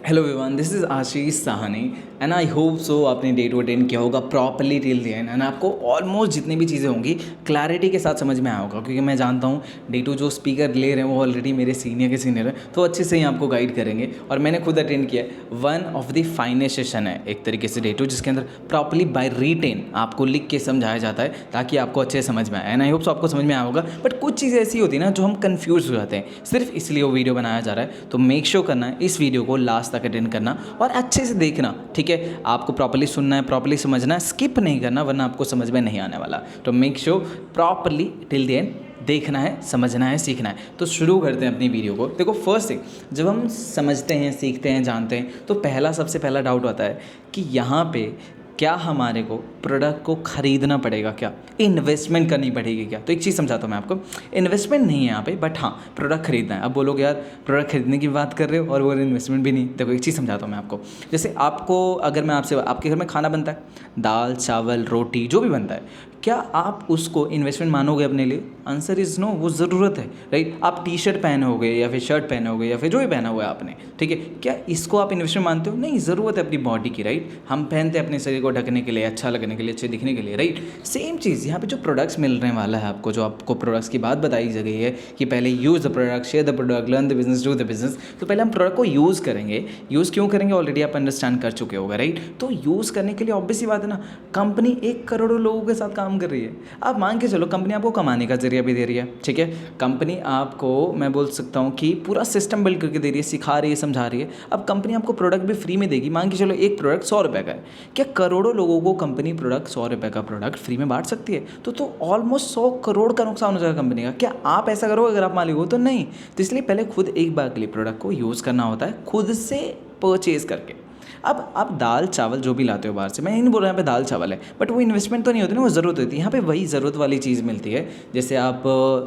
Hello everyone, this is Ashish Sahni and I hope so आपने day to attend किया होगा properly till the end and आपको almost जितनी भी चीज़ें होंगी क्लैरिटी के साथ समझ में आया होगा, क्योंकि मैं जानता हूँ डे टू जो स्पीकर ले रहे हैं वो ऑलरेडी मेरे सीनियर के सीनियर है, तो अच्छे से ही आपको गाइड करेंगे। और मैंने खुद अटेंड किया है। One of the finest session है एक तरीके से डे टू, जिसके अंदर प्रॉपरली बाय रिटेन आपको लिख के समझाया जाता है ताकि आपको अच्छे समझ में आए। एंड आई होप सो आपको समझ में आया होगा। बट कुछ चीज़ें ऐसी होती है ना जो हम कन्फ्यूज हो जाते हैं, सिर्फ इसलिए वो वीडियो बनाया जा रहा है। तो मेक श्योर करना है इस वीडियो को लास्ट तक अटेंड करना और अच्छे से देखना, ठीक है। आपको प्रॉपर्ली सुनना है, प्रॉपर्ली समझना है, स्किप नहीं करना वरना आपको समझ में नहीं आने वाला। तो make sure properly till the end देखना है, समझना है, सीखना है। तो शुरू करते हैं अपनी वीडियो को। देखो, फर्स्ट थिंग, जब हम समझते हैं, सीखते हैं, जानते हैं, तो सबसे पहला डाउट आता है कि यहाँ पे क्या हमारे को प्रोडक्ट को ख़रीदना पड़ेगा, क्या इन्वेस्टमेंट करनी पड़ेगी क्या। तो एक चीज़ समझाता हूँ मैं आपको, इन्वेस्टमेंट नहीं है यहाँ पे, बट हाँ प्रोडक्ट खरीदना है। अब बोलोगे यार प्रोडक्ट खरीदने की बात कर रहे हो और वो इन्वेस्टमेंट भी नहीं। देखो एक चीज़ समझाता हूँ मैं आपको। जैसे आपको, अगर मैं आपसे, आपके घर में खाना बनता है, दाल चावल रोटी जो भी बनता है, क्या आप उसको इन्वेस्टमेंट मानोगे अपने लिए? आंसर इज़ नो, वो ज़रूरत है, राइट। आप टी शर्ट पहने होगे या फिर शर्ट पहने होगे या फिर जो भी पहना हुआ है आपने, ठीक है, क्या इसको आप इन्वेस्टमेंट मानते हो? नहीं, ज़रूरत है अपनी बॉडी की, राइट। हम पहनते हैं अपने शरीर को ढकने के लिए, अच्छा लगने के लिए, अच्छे दिखने के लिए, राइट। सेम चीज़ यहाँ पे जो प्रोडक्ट्स मिलने वाला है आपको, जो आपको प्रोडक्ट्स की बात बताई गई है कि पहले use the product, share the product, learn the business, do the business. तो पहले हम प्रोडक्ट को यूज़ करेंगे। यूज़ क्यों करेंगे ऑलरेडी आप अंडरस्टैंड कर चुके होगा, राइट। तो यूज़ करने के लिए ऑब्वियस सी बात है ना, कंपनी 1 करोड़ लोगों के साथ काम कर रही है। आप मान के चलो कंपनी आपको कमाने का जरिया भी दे रही है, ठीक है। कंपनी आपको, मैं बोल सकता हूँ कि पूरा सिस्टम बिल्ड करके दे रही है, सिखा रही है, समझा रही है। अब कंपनी आपको प्रोडक्ट भी फ्री में देगी। मान के चलो एक प्रोडक्ट 100 रुपये का है, क्या करोड़ों लोगों को कंपनी प्रोडक्ट 100 रुपये का प्रोडक्ट फ्री में बांट सकती है? तो ऑलमोस्ट 100 करोड़ का नुकसान हो जाएगा कंपनी का। क्या आप ऐसा करोगे अगर आप मालिक हो? तो नहीं। तो इसलिए पहले खुद एक बार के लिए प्रोडक्ट को यूज़ करना होता है, खुद से परचेज़ करके। अब आप दाल चावल जो भी लाते हो बाहर से, मैं नहीं बोल रहा यहाँ पे दाल चावल है, बट वो इन्वेस्टमेंट तो नहीं होती ना, वो ज़रूरत होती है। यहाँ पे वही ज़रूरत वाली चीज़ मिलती है। जैसे आप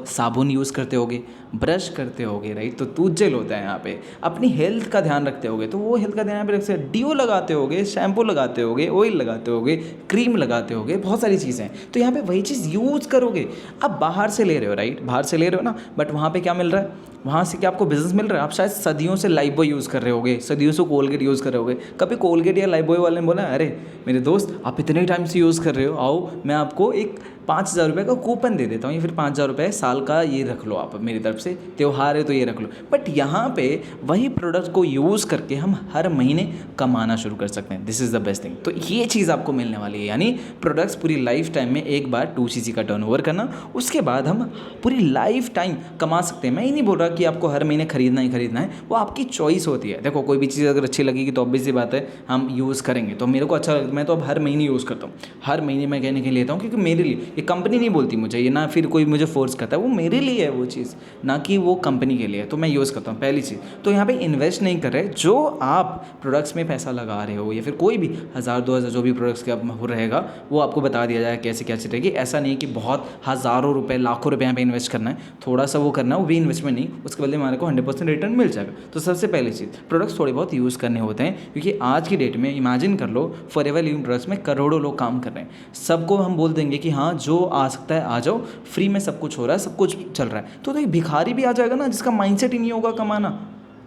साबुन यूज़ करते होगे, ब्रश करते होगे, राइट, तो टूथ जेल होता है यहाँ पे। अपनी हेल्थ का ध्यान रखते होगे तो वो हेल्थ का ध्यान यहाँ पे रख सकते, डिओ लगाते होगे, शैम्पू लगाते होगे, ऑयल लगाते होगे, क्रीम लगाते होगे, बहुत सारी चीज़ें हैं। तो यहाँ पे वही चीज़ यूज़ करोगे। अब बाहर से ले रहे हो, राइट, बाहर से ले रहे हो ना, बट वहाँ पे क्या मिल रहा है? वहाँ से क्या आपको बिजनेस मिल रहा है? आप शायद सदियों से लाइफबॉय यूज़ कर रहे होगे, सदियों से कोलगेट यूज़ कर रहे होगे। कभी कोलगेट या लाइफबॉय वाले ने बोला अरे मेरे दोस्त आप इतने टाइम से यूज़ कर रहे हो, आओ मैं आपको एक 5,000 रुपये का कूपन दे देता हूँ, या फिर 5,000 रुपये साल का, ये रख लो आप मेरी तरफ से, त्यौहार है तो ये रख लो। बट यहाँ पे वही प्रोडक्ट को यूज़ करके हम हर महीने कमाना शुरू कर सकते हैं। This is the best thing. तो ये चीज़ आपको मिलने वाली है, यानी प्रोडक्ट्स पूरी लाइफ टाइम में एक बार 2cc का टर्नओवर करना, उसके बाद हम पूरी लाइफ टाइम कमा सकते हैं। मैं ये नहीं बोल रहा कि आपको हर महीने खरीदना ही खरीदना है, वो आपकी चॉइस होती है। देखो कोई भी चीज़ अगर अच्छी लगेगी तो ऑब्वियस सी बात है हम यूज़ करेंगे। तो मेरे को अच्छा लगता है, मैं तो अब हर महीने यूज़ करता हूँ, हर महीने मैं कहने के लिए लेता हूँ, क्योंकि मेरे लिए, ये कंपनी नहीं बोलती मुझे, ये ना फिर कोई मुझे फोर्स करता है, वो मेरे लिए है वो चीज़, ना कि वो कंपनी के लिए है। तो मैं यूज़ करता हूँ, पहली चीज़। तो यहाँ पे इन्वेस्ट नहीं कर रहे, जो आप प्रोडक्ट्स में पैसा लगा रहे हो या फिर कोई भी 1,000-2,000 जो भी प्रोडक्ट्स का हो रहेगा वो आपको बता दिया जाए कैसे क्या चीज़ रहेगी। ऐसा नहीं कि बहुत हज़ारों रुपये, लाखों रुपये यहाँ पे इन्वेस्ट करना है, थोड़ा सा वो करना है, वो भी इन्वेस्टमेंट नहीं, उसके बदले हमारे को 100% रिटर्न मिल जाएगा। तो सबसे पहली चीज़, प्रोडक्ट्स थोड़े बहुत यूज़ करने होते हैं, क्योंकि आज की डेट में इमेजिन कर लो फॉरएवर लिविंग प्रोडक्ट्स में करोड़ों लोग काम कर रहे हैं। सबको हम बोल देंगे कि हाँ जो आ सकता है आ जाओ, फ्री में सब कुछ हो रहा है, सब कुछ चल रहा है। तो एक भिखारी भी आ जाएगा ना, जिसका माइंडसेट ही नहीं होगा कमाना,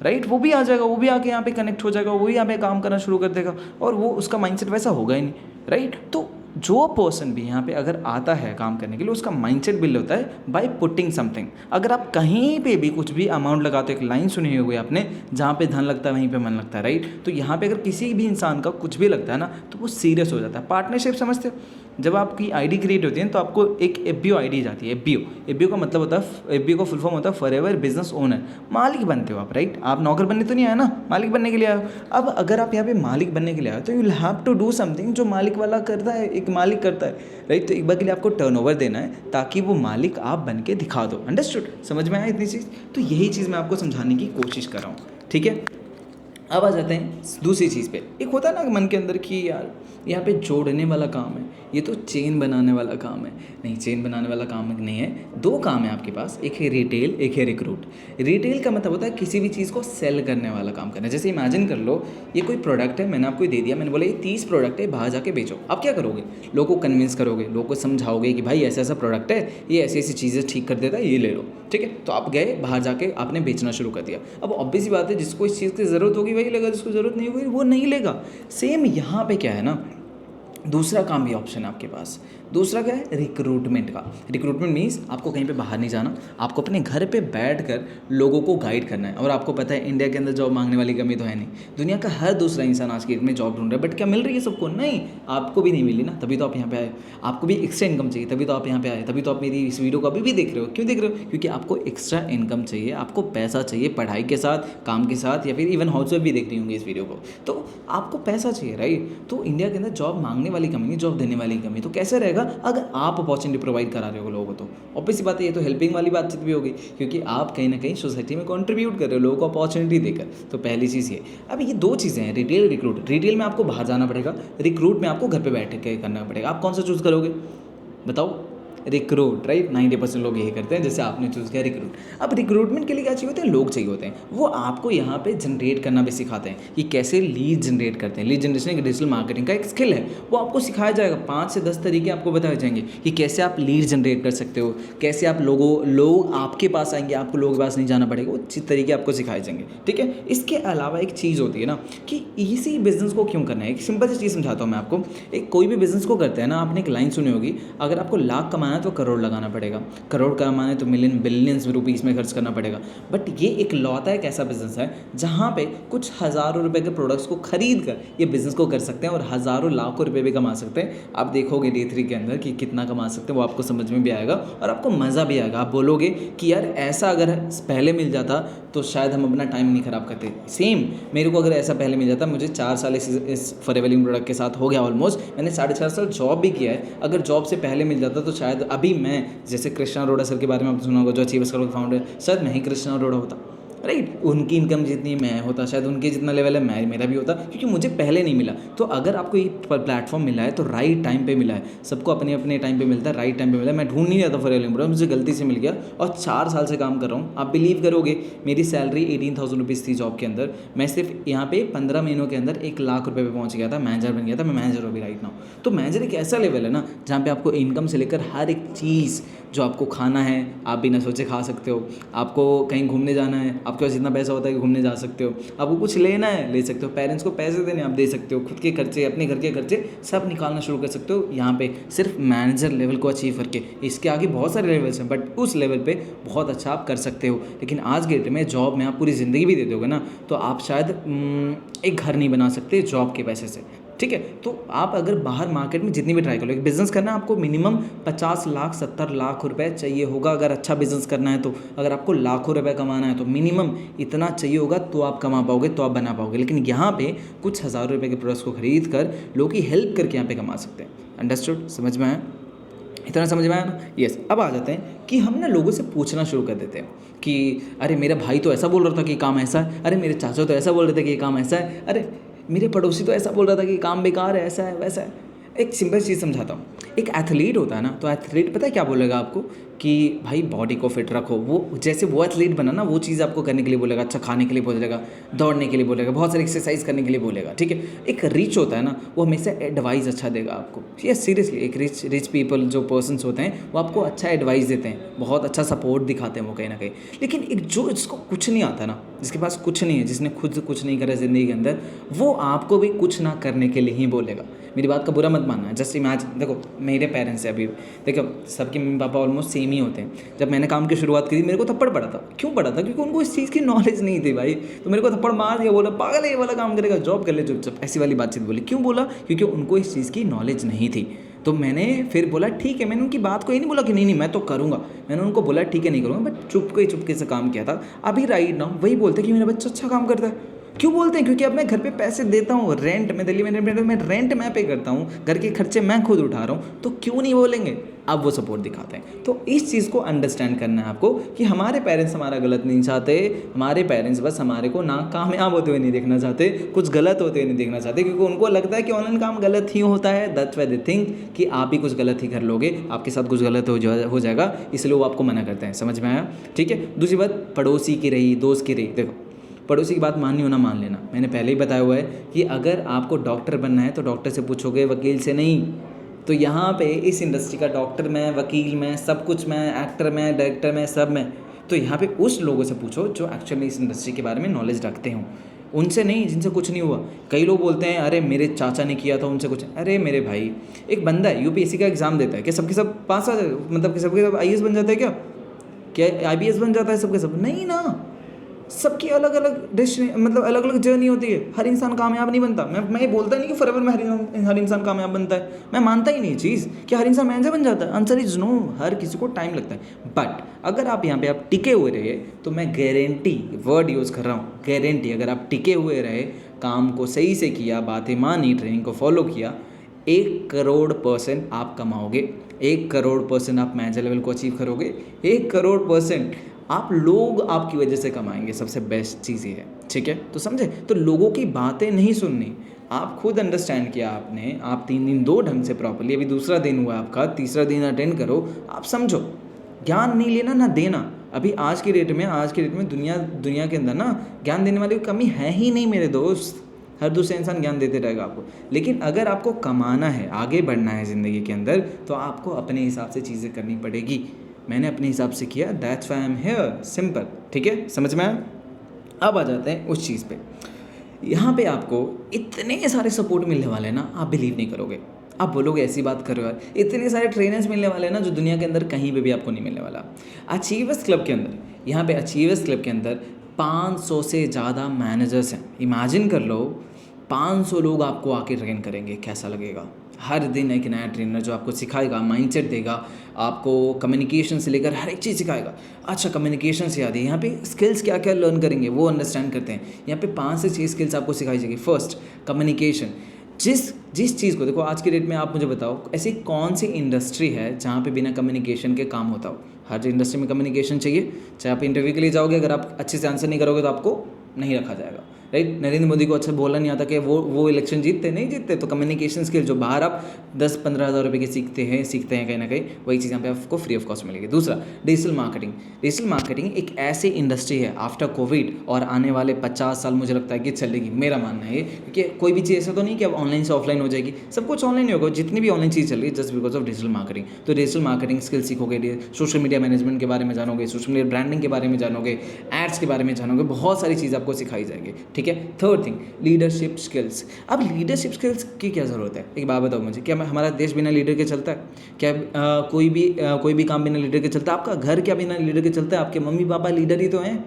राइट, वो भी आ जाएगा, वो भी आके यहाँ पे कनेक्ट हो जाएगा, वो भी यहाँ पे काम करना शुरू कर देगा, और वो उसका माइंडसेट वैसा होगा ही नहीं, राइट। तो जो पर्सन भी यहाँ पे अगर आता है काम करने के लिए, उसका माइंडसेट बिल्ड होता है बाय पुटिंग समथिंग। अगर आप कहीं पे भी कुछ भी अमाउंट लगाते हो, एक लाइन सुनी होगी आपने, जहाँ पे धन लगता है वहीं पे मन लगता है, राइट। तो यहाँ पे अगर किसी भी इंसान का कुछ भी लगता है ना, तो वो सीरियस हो जाता है। पार्टनरशिप समझते हो? जब आपकी आईडी क्रिएट होती है तो आपको एक एफबीओ आईडी जाती है। एफबीओ का मतलब होता है, एफबीओ का फुल फॉर्म होता है फॉरएवर बिजनेस ओनर। मालिक बनते हो आप, राइट। आप नौकर बनने तो नहीं आए ना, मालिक बनने के लिए आए हो। अब अगर आप यहाँ पे मालिक बनने के लिए आए हो तो you will have to do something जो मालिक वाला करता है, एक मालिक करता है, राइट। तो एक बार के लिए आपको टर्नओवर देना है ताकि वो मालिक आप बन के दिखा दो। अंडरस्टूड? समझ में आया इतनी चीज़? तो यही चीज़ मैं आपको समझाने की कोशिश कर रहा हूँ, ठीक है। अब आ जाते हैं दूसरी चीज़ पे। एक होता है ना मन के अंदर कि यार यहाँ पे जोड़ने वाला काम है, ये तो चेन बनाने वाला काम है। नहीं, चेन बनाने वाला काम नहीं है। दो काम है आपके पास, एक है रिटेल, एक है रिक्रूट। रिटेल का मतलब होता है किसी भी चीज़ को सेल करने वाला काम करना। जैसे इमेजिन कर लो ये कोई प्रोडक्ट है, मैंने आपको दे दिया, मैंने बोला ये 30 प्रोडक्ट है, बाहर जाके बेचो। आप क्या करोगे? लोगों को कन्विंस करोगे, लोगों को समझाओगे कि भाई ऐसा ऐसा प्रोडक्ट है, ये ऐसी ऐसी चीज़ें ठीक कर देता है, ये ले लो, ठीक है। तो आप गए, बाहर जाके आपने बेचना शुरू कर दिया। अब ऑब्वियस बात है जिसको इस चीज़ की ज़रूरत होगी वही लेगा, जिसको ज़रूरत नहीं होगी वो नहीं लेगा। सेम यहाँ पे क्या है ना, दूसरा काम भी ऑप्शन है आपके पास। दूसरा क्या है, रिक्रूटमेंट का। रिक्रूटमेंट मीन्स आपको कहीं पे बाहर नहीं जाना, आपको अपने घर पे बैठकर लोगों को गाइड करना है। और आपको पता है इंडिया के अंदर जॉब मांगने वाली कमी तो है नहीं, दुनिया का हर दूसरा इंसान आज की डेट में जॉब ढूंढ रहा है, बट क्या मिल रही है सबको? नहीं, आपको भी नहीं मिली ना, तभी तो आप यहाँ पे आए। आपको भी एक्स्ट्रा इनकम चाहिए, तभी तो आप यहाँ पे आए, तभी तो आप मेरी इस वीडियो को अभी भी देख रहे हो। क्यों देख रहे हो? क्योंकि आपको एक्स्ट्रा इनकम चाहिए, आपको पैसा चाहिए, पढ़ाई के साथ, काम के साथ, या फिर इवन हाउस वाइफ भी देख रही होंगी इस वीडियो को, तो आपको पैसा चाहिए, राइट। तो इंडिया के अंदर जॉब मांगने वाली कमी नहीं, जॉब देने वाली कमी। तो कैसे रहेगा अगर आप अपॉर्चुनिटी प्रोवाइड करा रहे हो लोगों को? तो ऑब्वियस सी बात है, ये तो हेल्पिंग वाली बातचीत भी होगी, क्योंकि आप कहीं ना कहीं सोसाइटी में कंट्रीब्यूट कर रहे हो लोगों को अपॉर्चुनिटी देकर। तो पहली चीज़ ये। अब ये दो चीज़ें हैं, रिटेल, रिक्रूट। रिटेल में आपको बाहर जाना पड़ेगा, रिक्रूट में आपको घर पे बैठ के करना पड़ेगा। आप कौन सा चूज़ करोगे बताओ? Recruit, right. 90% लोग यही करते हैं, जैसे आपने चूज़ किया रिक्रूट। अब रिक्रूटमेंट के लिए क्या चाहिए होते हैं? लोग चाहिए होते हैं। वो आपको यहाँ पे जनरेट करना भी सिखाते हैं कि कैसे लीड जनरेट करते हैं। लीड जनरेशन एक डिजिटल मार्केटिंग का एक स्किल है, वो आपको सिखाया जाएगा। 5 से 10 तरीके आपको बताए जाएंगे कि कैसे आप लीड जनरेट कर सकते हो, कैसे आप लोग आपके पास आएंगे, आपको लोगों के पास नहीं जाना पड़ेगा, वो तरीके आपको सिखाए जाएंगे, ठीक है। इसके अलावा एक चीज़ होती है ना कि इसी बिजनेस को क्यों करना है। एक सिंपल सी चीज़ समझाता हूँ मैं आपको। एक कोई भी बिजनेस को करते हैं ना, आपने एक लाइन सुनी होगी, अगर आपको लाख कमाना है तो करोड़ लगाना पड़ेगा, करोड़ कमाना है तो मिलियन बिलियंस रुपीस में खर्च करना पड़ेगा। बट ये एक लौता एक ऐसा बिजनेस है जहाँ पे कुछ हज़ारों रुपए के प्रोडक्ट्स को खरीद कर ये बिजनेस को कर सकते हैं और हज़ारों लाखों रुपए भी कमा सकते हैं। आप देखोगे D3 के अंदर कि कितना कमा सकते हैं, वो आपको समझ में भी आएगा और आपको मज़ा भी आएगा। आप बोलोगे कि यार ऐसा अगर पहले मिल जाता तो शायद हम अपना टाइम नहीं ख़राब करते। सेम मेरे को अगर ऐसा पहले मिल जाता, मुझे 4 साल इस फॉरएवर लिविंग प्रोडक्ट के साथ हो गया ऑलमोस्ट, मैंने 4.5 साल जॉब भी किया है। अगर जॉब से पहले मिल जाता तो शायद अभी मैं, जैसे कृष्णा अरोड़ा सर के बारे में आपने सुना होगा, जो अचीवर्स क्लब के फाउंडर, शायद मैं ही कृष्णा अरोड़ा होता, राइट। उनकी इनकम जितनी मैं होता, शायद उनके जितना लेवल है मेरा भी होता, क्योंकि मुझे पहले नहीं मिला। तो अगर आपको ये प्लेटफॉर्म मिला है तो राइट टाइम पे मिला है। सबको अपने अपने टाइम पे मिलता है, राइट टाइम पे मिला है। मैं ढूंढ नहीं रहा था फॉरएवर लिविंग प्रोडक्ट, मुझे गलती से मिल गया और 4 साल से काम कर रहा हूँ। आप बिलीव करोगे, मेरी सैलरी 18,000 रुपीज़ थी जॉब के अंदर, मैं सिर्फ यहाँ पे 15 महीनों के अंदर 1 लाख रुपये पे पहुँच गया था, मैनेजर बन गया था। मैं मैनेजर अभी राइट नाउ। तो मैनेजर एक ऐसा लेवल है ना जहाँ पे आपको इनकम से लेकर हर एक चीज़, जो आपको खाना है आप बिना सोचे खा सकते हो, आपको कहीं घूमने जाना है आपके पास जितना पैसा होता है कि घूमने जा सकते हो, आपको कुछ लेना है ले सकते हो, पेरेंट्स को पैसे देने आप दे सकते हो, खुद के खर्चे, अपने घर के खर्चे सब निकालना शुरू कर सकते हो यहाँ पे, सिर्फ मैनेजर लेवल को अचीव करके। इसके आगे बहुत सारे लेवल्स हैं, बट उस लेवल पे बहुत अच्छा आप कर सकते हो। लेकिन आज के डेट में जॉब में आप पूरी ज़िंदगी भी दे दोगे ना, तो आप शायद एक घर नहीं बना सकते जॉब के पैसे से, ठीक है। तो आप अगर बाहर मार्केट में जितनी भी ट्राई करो, एक बिज़नेस करना है आपको मिनिमम 50 लाख 70 लाख रुपए चाहिए होगा अगर अच्छा बिज़नेस करना है। तो अगर आपको लाखों रुपए कमाना है तो मिनिमम इतना चाहिए होगा, तो आप कमा पाओगे, तो आप बना पाओगे। लेकिन यहाँ पे कुछ हज़ार रुपए के प्रोडक्ट्स को खरीद कर लोगों की हेल्प करके यहाँ पे कमा सकते हैं। अंडरस्टूड? समझ में आया? इतना समझ में आया ना? यस। अब आ जाते हैं कि हम ना लोगों से पूछना शुरू कर देते हैं कि अरे मेरा भाई तो ऐसा बोल रहा था कि काम ऐसा है, अरे मेरे चाचा तो ऐसा बोल रहे थे कि ये काम ऐसा है, अरे मेरे पड़ोसी तो ऐसा बोल रहा था कि काम बेकार है, ऐसा है वैसा है। एक सिंपल चीज़ समझाता हूँ। एक एथलीट होता है ना, तो एथलीट पता है क्या बोलेगा आपको कि भाई बॉडी को फिट रखो। वो जैसे वो एथलीट बना ना, वो चीज़ आपको करने के लिए बोलेगा, अच्छा खाने के लिए बोलेगा, दौड़ने के लिए बोलेगा, बहुत सारी एक्सरसाइज करने के लिए बोलेगा, ठीक है। एक रिच होता है ना, वो हमेशा एडवाइस अच्छा देगा आपको। यस, सीरियसली एक रिच पीपल जो पर्सन्स होते हैं वो आपको अच्छा एडवाइस देते हैं, बहुत अच्छा सपोर्ट दिखाते हैं वो कहीं ना कहीं। लेकिन एक जो जिसको कुछ नहीं आता ना, जिसके पास कुछ नहीं है, जिसने खुद कुछ नहीं करा ज़िंदगी के अंदर, वो आपको भी कुछ ना करने के लिए ही बोलेगा। मेरी बात का बुरा मत मानना। जस्ट इमेजिन, देखो मेरे पेरेंट्स हैं अभी, देखो सबके मम्मी पापा ऑलमोस्ट सेम ही होते हैं। जब मैंने काम की शुरुआत की थी मेरे को थप्पड़ पड़ा था। क्यों पड़ा था? क्योंकि उनको इस चीज़ की नॉलेज नहीं थी भाई। तो मेरे को थप्पड़ मार दिया, बोला पागल है ये वाला काम करेगा, जॉब कर ले चुपचाप, ऐसी वाली बातचीत बोली। क्यों बोला? क्योंकि उनको इस चीज़ की नॉलेज नहीं थी। तो मैंने फिर बोला ठीक है, मैंने उनकी बात को ये नहीं बोला कि नहीं मैं तो करूँगा, मैंने उनको बोला ठीक है नहीं करूँगा, बट चुपके से काम किया था। अभी राइट नाउ वही बोलते कि मेरा बच्चा अच्छा काम करता है। क्यों बोलते हैं? क्योंकि अब मैं घर पे पैसे देता हूँ, रेंट में, दिल्ली में रेंट मैं पे करता हूँ, घर के खर्चे मैं खुद उठा रहा हूँ, तो क्यों नहीं बोलेंगे? अब वो सपोर्ट दिखाते हैं। तो इस चीज़ को अंडरस्टैंड करना है आपको कि हमारे पेरेंट्स हमारा गलत नहीं चाहते, हमारे पेरेंट्स बस हमारे को ना कामयाब होते हुए नहीं देखना चाहते, कुछ गलत होते हुए नहीं देखना चाहते, क्योंकि उनको लगता है कि ऑनलाइन काम गलत ही होता है। दैट्स व्हाई दे थिंक कि आप ही कुछ गलत ही कर लोगे, आपके साथ कुछ गलत हो जाएगा, इसलिए वो आपको मना करते हैं। समझ में आया? ठीक है। दूसरी बात पड़ोसी की रही, दोस्त की रही। देखो पड़ोसी की बात माननी हो ना मान लेना, मैंने पहले ही बताया हुआ है कि अगर आपको डॉक्टर बनना है तो डॉक्टर से पूछोगे, वकील से नहीं। तो यहाँ पे इस इंडस्ट्री का डॉक्टर मैं, वकील मैं, सब कुछ मैं, एक्टर मैं, डायरेक्टर मैं, सब मैं। तो यहाँ पे उस लोगों से पूछो जो एक्चुअली इस इंडस्ट्री के बारे में नॉलेज रखते हो। उनसे नहीं जिनसे कुछ नहीं हुआ। कई लोग बोलते हैं अरे मेरे चाचा ने किया था उनसे कुछ, अरे मेरे भाई एक बंदा है यूपीएससी का एग्ज़ाम देता है, क्या सबके सब पास आ जाए, मतलब कि सबके सब आईएएस बन जाता है क्या आईपीएस बन जाता है सबके सब? नहीं ना, सबकी अलग अलग मतलब अलग अलग जर्नी होती है। हर इंसान कामयाब नहीं बनता। मैं ये बोलता नहीं कि फॉरएवर में हर इंसान कामयाब बनता है, मैं मानता ही नहीं चीज़ कि हर इंसान मैनेजर बन जाता है। आंसर इज नो, हर किसी को टाइम लगता है। बट अगर आप यहाँ पे आप टिके हुए रहे तो मैं गारंटी, वर्ड यूज़ कर रहा हूँ गारंटी, अगर आप टिके हुए रहे, काम को सही से किया, बातें मानी, ट्रेनिंग को फॉलो किया, 1 करोड़% आप कमाओगे, 1 करोड़% आप मैनेजर लेवल को अचीव करोगे, 1 करोड़% आप लोग आपकी वजह से कमाएंगे। सबसे बेस्ट चीज़ ये है, ठीक है? तो समझे? तो लोगों की बातें नहीं सुननी, आप खुद अंडरस्टैंड किया आपने, आप 3 दिन दो ढंग से प्रॉपरली, अभी दूसरा दिन हुआ आपका, तीसरा दिन अटेंड करो, आप समझो। ज्ञान नहीं लेना ना देना। अभी आज की डेट में दुनिया के अंदर ना ज्ञान देने वाली कमी है ही नहीं मेरे दोस्त। हर दूसरे इंसान ज्ञान देते रहेगा आपको। लेकिन अगर आपको कमाना है, आगे बढ़ना है ज़िंदगी के अंदर, तो आपको अपने हिसाब से चीज़ें करनी पड़ेगी। मैंने अपने हिसाब से किया, that's why I am here, simple. ठीक है, समझ में आया? अब आ जाते हैं उस चीज़ पे। यहाँ पे आपको इतने सारे सपोर्ट मिलने वाले हैं ना, आप बिलीव नहीं करोगे। आप बोलोगे ऐसी बात कर रहे हो यार, इतने सारे ट्रेनर्स मिलने वाले हैं ना जो दुनिया के अंदर कहीं पे भी आपको नहीं मिलने वाला। अचीवर्स क्लब के अंदर, यहाँ पे अचीवर्स क्लब के अंदर 500 से ज़्यादा मैनेजर्स हैं। इमेजिन कर लो 500 लोग आपको आके ट्रेन करेंगे, कैसा लगेगा? हर दिन एक नया ट्रेनर जो आपको सिखाएगा, माइंडसेट देगा, आपको कम्युनिकेशन से लेकर हर एक चीज़ सिखाएगा। अच्छा, कम्युनिकेशन से याद है, यहाँ पे स्किल्स क्या क्या लर्न करेंगे वो अंडरस्टैंड करते हैं। यहाँ पे 5 से 6 स्किल्स आपको सिखाई जाएगी। First, communication. जिस चीज़ को देखो, आज की डेट में आप मुझे बताओ ऐसी कौन सी इंडस्ट्री है जहाँ पे बिना कम्युनिकेशन के काम होता हो? हर इंडस्ट्री में कम्युनिकेशन चाहिए। चाहे आप इंटरव्यू के लिए जाओगे, अगर आप अच्छे से आंसर नहीं करोगे तो आपको नहीं रखा जाएगा, राइट? नरेंद्र मोदी को अच्छा बोलना नहीं आता कि वो इलेक्शन नहीं जीतते, तो कम्युनिकेशन स्किल जो बाहर आप 10-15 हज़ार रुपये के सीखते हैं कहीं ना कहीं, वही चीज़ यहाँ पे आपको फ्री ऑफ कॉस्ट मिलेगी। दूसरा, डिजिटल मार्केटिंग। डिजिटल मार्केटिंग एक ऐसी इंडस्ट्री है आफ्टर कोविड और आने वाले 50 साल मुझे लगता है कि चलेगी, मेरा मानना है ये। क्योंकि कोई भी चीज़ ऐसा तो नहीं कि अब ऑनलाइन से ऑफलाइन हो जाएगी, सब कुछ ऑनलाइन ही होगा। जितनी भी ऑनलाइन चीज़ चल रही है just because of digital marketing. तो डिजिटल मार्केटिंग स्किल सीखोगे, सोशल मीडिया मैनेजमेंट के बारे में जानोगे, सोशल मीडिया ब्रांडिंग के बारे में जानोगे, एड्स के बारे में जानोगे, बहुत सारी चीज़ आपको सिखाई जाएगी। ठीक है। Third thing, leadership skills. अब लीडरशिप स्किल्स की क्या ज़रूरत है? एक बात बताओ मुझे, क्या हमारा देश बिना लीडर के चलता है? क्या कोई भी काम बिना लीडर के चलता है? आपका घर क्या बिना लीडर के चलता है? आपके मम्मी पापा लीडर ही तो हैं,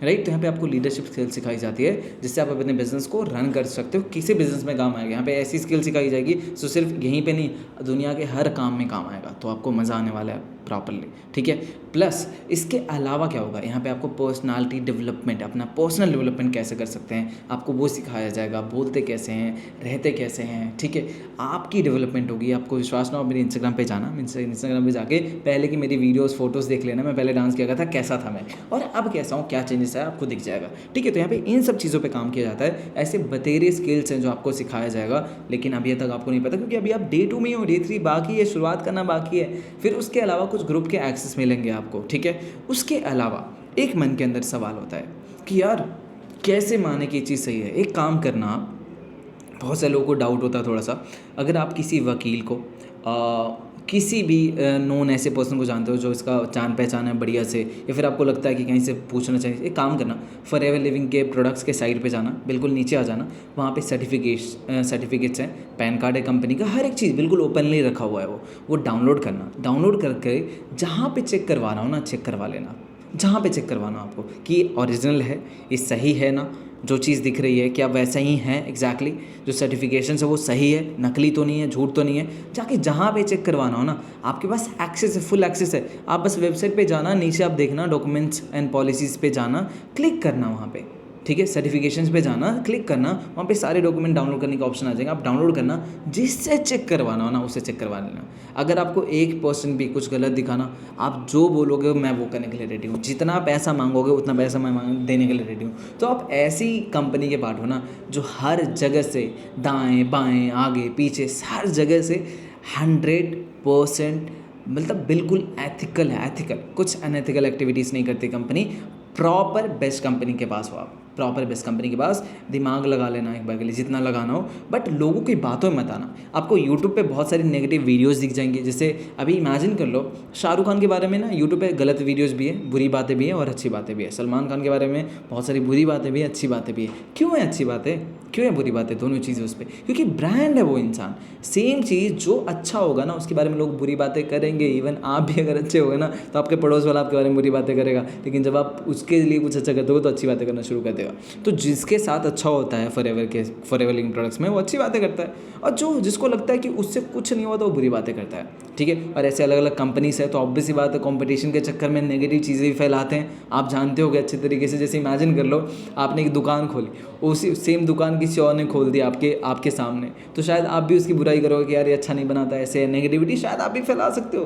राइट? तो यहाँ पे आपको लीडरशिप स्किल सिखाई जाती है जिससे आप अपने बिजनेस को रन कर सकते हो, किसी बिजनेस में काम आएगा। यहाँ पे ऐसी स्किल सिखाई जाएगी जो सिर्फ यहीं पे नहीं, दुनिया के हर काम में काम आएगा। तो आपको मज़ा आने वाला है प्रॉपरली, ठीक है। प्लस इसके अलावा क्या होगा, यहाँ पे आपको पर्सनालिटी डेवलपमेंट, अपना पर्सनल डेवलपमेंट कैसे कर सकते हैं आपको वो सिखाया जाएगा। बोलते कैसे हैं, रहते कैसे हैं, ठीक है, आपकी डेवलपमेंट होगी। आपको विश्वास ना हो, मेरे इंस्टाग्राम पे जाना, इंस्टाग्राम पे जाके पहले की मेरी वीडियोस फोटोज़ देख लेना। मैं पहले डांस किया था, कैसा था मैं और अब कैसा हूँ, क्या चेंजेस है आपको दिख जाएगा, ठीक है। तो यहाँ पे इन सब चीज़ों पे काम किया जाता है। ऐसे बतेरे स्किल्स हैं जो आपको सिखाया जाएगा, लेकिन अभी तक आपको नहीं पता क्योंकि अभी आप डे 2 में हो, डे 3 बाकी है, शुरुआत करना बाकी है। फिर उसके अलावा कुछ ग्रुप के एक्सेस मिलेंगे आपको, ठीक है। उसके अलावा एक मन के अंदर सवाल होता है कि यार कैसे माने कि ये चीज़ सही है। एक काम करना, बहुत से लोगों को डाउट होता है थोड़ा सा, अगर आप किसी वकील को किसी भी नोन ऐसे पर्सन को जानते हो जो इसका जान पहचान है बढ़िया से, या फिर आपको लगता है कि कहीं से पूछना चाहिए, एक काम करना, फॉरएवर लिविंग के प्रोडक्ट्स के साइट पे जाना, बिल्कुल नीचे आ जाना, वहाँ पे सर्टिफिकेट्स हैं, पैन कार्ड है कंपनी का, हर एक चीज़ बिल्कुल ओपनली रखा हुआ है, वो डाउनलोड करना। डाउनलोड करके जहाँ पे चेक करवाना हो ना, चेक करवा लेना। जहाँ पे चेक करवाना आपको कि ओरिजिनल है, ये सही है ना, जो चीज़ दिख रही है क्या वैसा ही है एग्जैक्टली, जो सर्टिफिकेशन है वो सही है, नकली तो नहीं है, झूठ तो नहीं है। जाके जहाँ पे चेक करवाना हो ना, आपके पास एक्सेस है, फुल एक्सेस है। आप बस वेबसाइट पे जाना, नीचे आप देखना डॉक्यूमेंट्स एंड पॉलिसीज़ पे जाना, क्लिक करना वहाँ पे, ठीक है। सर्टिफिकेशंस पे जाना, क्लिक करना, वहाँ पे सारे डॉक्यूमेंट डाउनलोड करने का ऑप्शन आ जाएगा। आप डाउनलोड करना, जिससे चेक करवाना हो ना उससे चेक करवा लेना। अगर आपको 1% भी कुछ गलत दिखाना, आप जो बोलोगे मैं वो करने के लिए रेडी हूँ। जितना पैसा मांगोगे उतना पैसा मैं देने के लिए रेडी हूँ। तो आप ऐसी कंपनी के पार्ट हो ना जो हर जगह से, दाएँ बाएँ आगे पीछे हर जगह से 100% मतलब बिल्कुल एथिकल है। एथिकल, कुछ अनएथिकल एक्टिविटीज़ नहीं करती कंपनी। प्रॉपर बेस्ट कंपनी के पास हो आप, प्रॉपर बेस्ट कंपनी के पास दिमाग लगा लेना एक बार के लिए जितना लगाना हो, बट लोगों की बातों में मत आना। आपको यूट्यूब पे बहुत सारी नेगेटिव वीडियोस दिख जाएंगी, जैसे अभी इमेजिन कर लो शाहरुख खान के बारे में ना यूट्यूब पे गलत वीडियोस भी है, बुरी बातें भी हैं और अच्छी बातें भी है। सलमान खान के बारे में बहुत सारी बुरी बातें भी हैं, अच्छी बातें भी है। क्यों है अच्छी बातें, क्यों है बुरी बातें, दोनों चीज़ें उस पर, क्योंकि ब्रांड है वो इंसान। सेम चीज़ जो अच्छा होगा ना उसके बारे में लोग बुरी बातें करेंगे। इवन आप भी अगर अच्छे होगे ना तो आपके पड़ोस वाला आपके बारे में बुरी बातें करेगा, लेकिन जब आप उसके लिए कुछ अच्छा करते हो तो अच्छी बातें करना शुरू कर देगा। तो जिसके साथ अच्छा होता है फॉरएवर लिविंग प्रोडक्ट्स में वो अच्छी बातें करता है, और जो जिसको लगता है कि उससे कुछ नहीं हुआ तो वो बुरी बातें करता है, ठीक है। और ऐसे अलग अलग कंपनीज है तो ऑब्वियस सी बात है कंपटीशन के चक्कर में नेगेटिव चीज़ें भी फैलाते हैं। आप जानते होगे अच्छे तरीके से, जैसे इमेजिन कर लो आपने एक दुकान खोली, उसी सेम दुकान किसी और ने खोल दी आपके सामने, तो शायद आप भी उसकी बुराई करोगे कि यार ये अच्छा नहीं बनाता, ऐसे नेगेटिविटी शायद आप भी फैला सकते हो,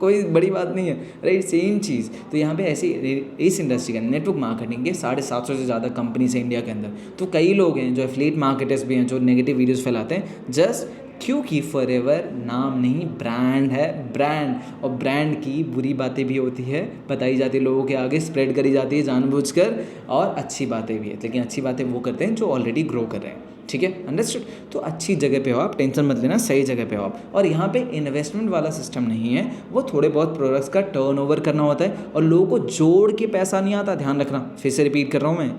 कोई बड़ी बात नहीं है, राइट। सेम चीज़ तो यहाँ पे ऐसी इस इंडस्ट्री का नेटवर्क मार्केटिंग के 750 से ज़्यादा कंपनीज है इंडिया के अंदर। तो कई लोग हैं जो एफिलिएट मार्केटर्स भी हैं जो नेगेटिव वीडियोस फैलाते हैं, जस्ट क्योंकि फॉरएवर नाम नहीं ब्रांड है, ब्रांड, और ब्रांड की बुरी बातें भी होती है, बताई जाती है लोगों के आगे, स्प्रेड करी जाती है जानबूझकर, और अच्छी बातें भी है, लेकिन अच्छी बातें वो करते हैं जो ऑलरेडी ग्रो कर रहे हैं, ठीक है, अंडरस्टूड। तो अच्छी जगह पे हो आप, टेंशन मत लेना, सही जगह पे हो आप। और यहाँ पे इन्वेस्टमेंट वाला सिस्टम नहीं है, वो थोड़े बहुत प्रोडक्ट्स का टर्नओवर करना होता है, और लोगों को जोड़ के पैसा नहीं आता, ध्यान रखना, फिर से रिपीट कर रहा हूँ मैं,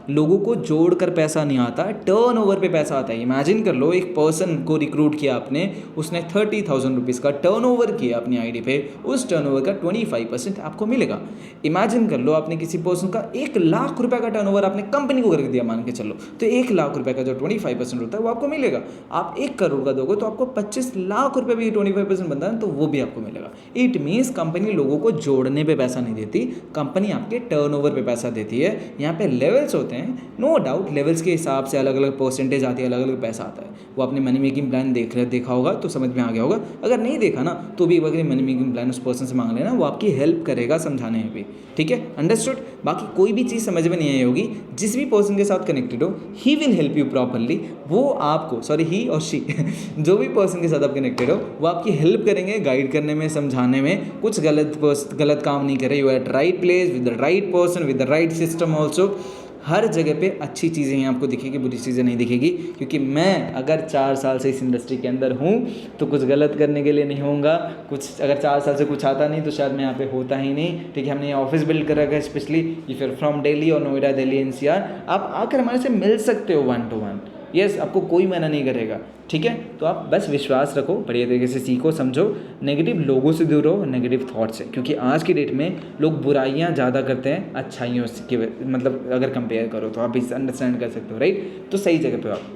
लोगों को जोड़ कर पैसा नहीं आता, टर्नओवर पे पैसा आता है। इमेजिन कर लो एक पर्सन को रिक्रूट किया आपने, उसने 30,000 रुपीज़ का टर्नओवर किया अपनी आईडी पे, उस टर्नओवर का 25% आपको मिलेगा। इमेजिन कर लो आपने किसी पर्सन का 1,00,000 रुपये का टर्नओवर आपने कंपनी को करके दिया, मान के चलो, तो 1,00,000 रुपये का जो 25% होता है वो आपको मिलेगा। आप 1 करोड़ का दोगे तो आपको 25 लाख रुपये भी 25% बनता है, तो वो भी आपको मिलेगा। इट मीन्स कंपनी लोगों को जोड़ने पे पैसा नहीं देती, कंपनी आपके टर्नओवर पे पैसा देती है। यहाँ पे लेवल्स होते हैं, नो डाउट, लेवल्स के हिसाब से अलग अलग परसेंटेज आती है, अलग अलग पैसा आता है। वो आपने मनी मेकिंग प्लान देखा होगा तो समझ में आ गया होगा, अगर नहीं देखा ना तो भी अगर मनी मेकिंग प्लान उस पर्सन से मांग लेना, वो आपकी हेल्प करेगा समझाने में भी, ठीक है, अंडरस्टूड। बाकी कोई भी चीज़ समझ में नहीं आई होगी, जिस भी पर्सन के साथ कनेक्टेड हो, he will help you properly, वो आपको, सॉरी ही और शी जो भी पर्सन के साथ आप कनेक्टेड हो वो आपकी हेल्प करेंगे गाइड करने में, समझाने में, कुछ गलत काम नहीं करे। You are at right place with the right person with the right system also. हर जगह पे अच्छी चीज़ें हैं आपको दिखेगी, बुरी चीज़ें नहीं दिखेगी, क्योंकि मैं अगर 4 साल से इस इंडस्ट्री के अंदर हूँ तो कुछ गलत करने के लिए नहीं होऊंगा। कुछ अगर 4 साल से कुछ आता नहीं तो शायद मैं यहाँ पे होता ही नहीं, ठीक है। हमने ये ऑफिस बिल्ड कर रखा है, specially if you're from Delhi और नोएडा, दिल्ली एनसीआर, आप आकर हमारे से मिल सकते हो 1 to 1, यस, आपको कोई मना नहीं करेगा, ठीक है। तो आप बस विश्वास रखो, बढ़िया तरीके से सीखो, समझो, नेगेटिव लोगों से दूर रहो, नेगेटिव थॉट से, क्योंकि आज की डेट में लोग बुराइयां ज़्यादा करते हैं अच्छाइयों की, मतलब अगर कंपेयर करो तो आप इसे अंडरस्टैंड कर सकते हो, राइट। तो सही जगह पे आप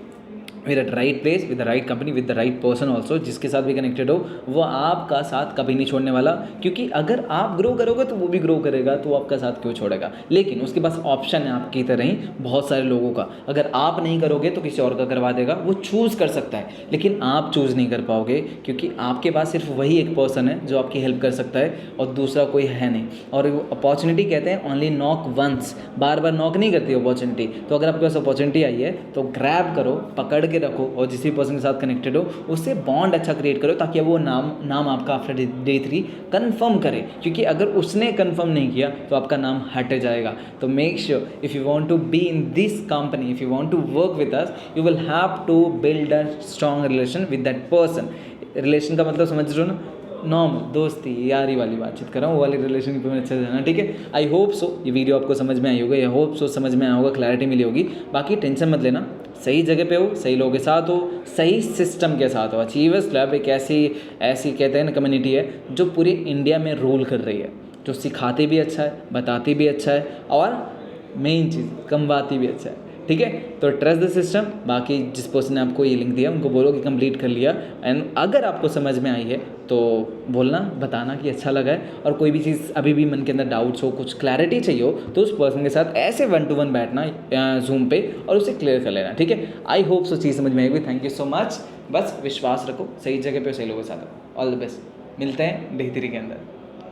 with the right place with the right company with the right person also, जिसके साथ भी कनेक्टेड हो वो आपका साथ कभी नहीं छोड़ने वाला, क्योंकि अगर आप ग्रो करोगे तो वो भी ग्रो करेगा, तो वो आपका साथ क्यों छोड़ेगा। लेकिन उसके पास ऑप्शन है आपकी तरह ही बहुत सारे लोगों का, अगर आप नहीं करोगे तो किसी और का करवा देगा, वो चूज़ कर सकता है, लेकिन आप चूज़ नहीं कर पाओगे, क्योंकि आपके पास सिर्फ वही एक पर्सन है जो आपकी हेल्प कर सकता है और दूसरा कोई है नहीं। और अपॉर्चुनिटी कहते हैं ओनली नॉक वंस, बार बार नॉक नहीं करती अपॉर्चुनिटी। तो अगर आपके पास अपॉर्चुनिटी आई है तो ग्रैब करो, पकड़ के रखो, और जिस भी पर्सन के साथ कनेक्टेड हो उससे बॉन्ड अच्छा क्रिएट करो, ताकि वो नाम आपका आफ्टर डे 3 कंफर्म करे, क्योंकि अगर उसने कंफर्म नहीं किया तो आपका नाम हट जाएगा। तो make sure if you want to be in this company, if you want to work with us, you will have to build a strong relation with that person. Relation का मतलब समझ रहे हो ना, नॉर्मल दोस्ती यारी वाली बातचीत कर रहा हूँ, वो वाले रिलेशन पे अच्छे से जाना, ठीक है। आई होप सो ये वीडियो आपको समझ में आई होगी, आई होप सो समझ में आया होगा, क्लैरिटी मिली होगी। बाकी टेंशन मत लेना, सही जगह पे हो, सही लोगों के साथ हो, सही सिस्टम के साथ हो। अचीवर्स क्लब एक ऐसी कहते हैं ना कम्युनिटी है जो पूरी इंडिया में रूल कर रही है, जो सिखाती भी अच्छा है, बताती भी अच्छा है, और मेन चीज़ कमवाती भी अच्छा है, ठीक है। तो ट्रस्ट द सिस्टम। बाकी जिस पर्सन ने आपको ये लिंक दिया उनको बोलो कि कंप्लीट कर लिया, एंड अगर आपको समझ में आई है तो बोलना, बताना कि अच्छा लगा है। और कोई भी चीज़ अभी भी मन के अंदर डाउट्स हो, कुछ क्लैरिटी चाहिए हो, तो उस पर्सन के साथ ऐसे 1 to 1 बैठना जूम पे और उसे क्लियर कर लेना, ठीक है। आई होप सो चीज़ समझ में आएगी। Thank you so much. बस विश्वास रखो, सही जगह पे सही लोगों के साथ हो। ऑल द बेस्ट, मिलते हैं Day 3 के अंदर।